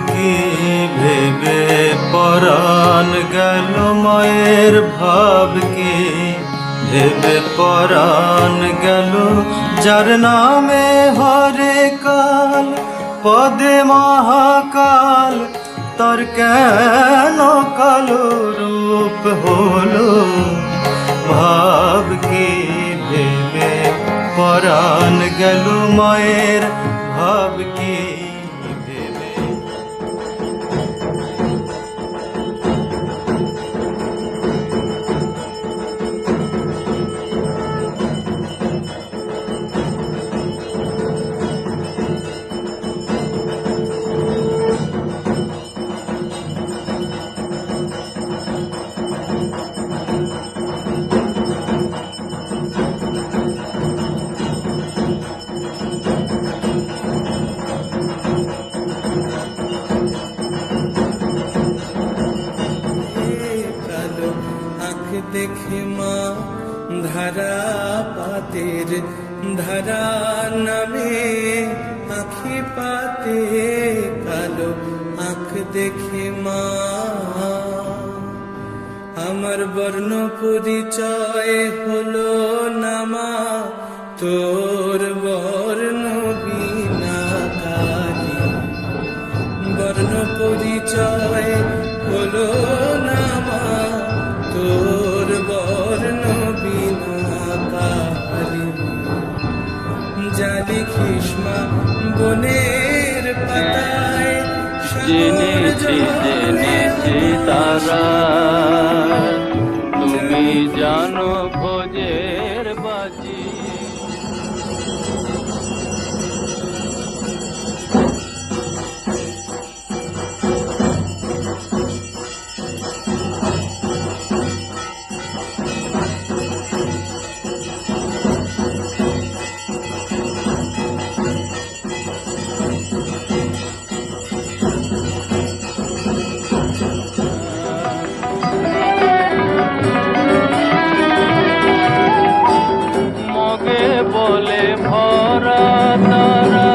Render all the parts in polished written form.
কি ভেবে পরাণ গেল মায়ের ভাব কি ভেবে পরাণ গেল যার নামে হরে কাল পদে মহাকাল তার কেন কালো রূপ হলো ভাব কি ভেবে পরাণ গেল মায়ের ভাব কি ভেবে। দেখে মা ধারা পাতের ধারা নামে আখি পাতে কালো আখ দেখে মা আমার বর্ণ পরিচয় হলো নামা তোর বর্ণ বিনা কালি বর্ণ পরিচয় হলো নামা তোর বর্ণ বিনা কালি জালি খিসমা বনের পাতায় জেনেছি তারা তুমি জানো ভোজের বাজি বলে ভরা তারা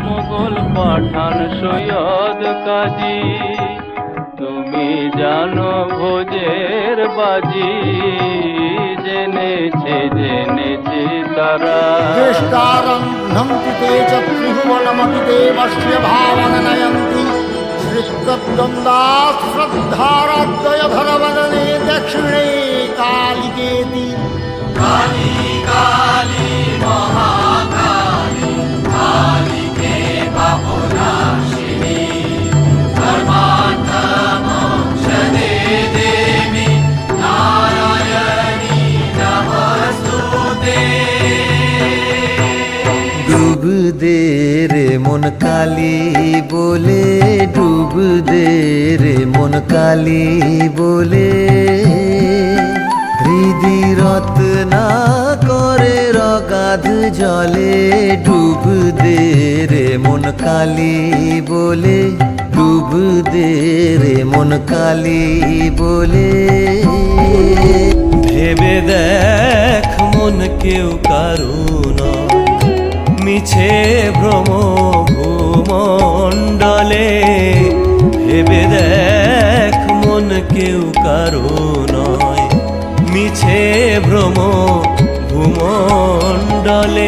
মোগল পাঠান সৈয়দ কাজী তুমি জানো ভোজের বাজি জেনেছে তারা ष्टारन्धन्ति ते च त्रिभुवनमपि देवस्य भावनयन्ति श्रीकृद्वन्द्वात् श्रद्धाराद्वयधरवदने दक्षिणे कालिकेति काली काली महाकाली कालिके बाहुनाशिनी धर्मार्थ मोक्षदे देवी नारायणी नमस्तुते। डूब दे रे मन काली बोले डूब दे रे मन काली बोले হৃদি রত্না করে রগাধ জলে ডুব দে রে মন কালী বলে ডুব দে রে মন কালী বলে ভেবে দেখ মন কেউ কারু নয় মিছে ভ্রম ভূমণ্ডলে ভেবে দেখ মন কেউ কারু নয় মিছে ভ্রম ভূমণ্ডলে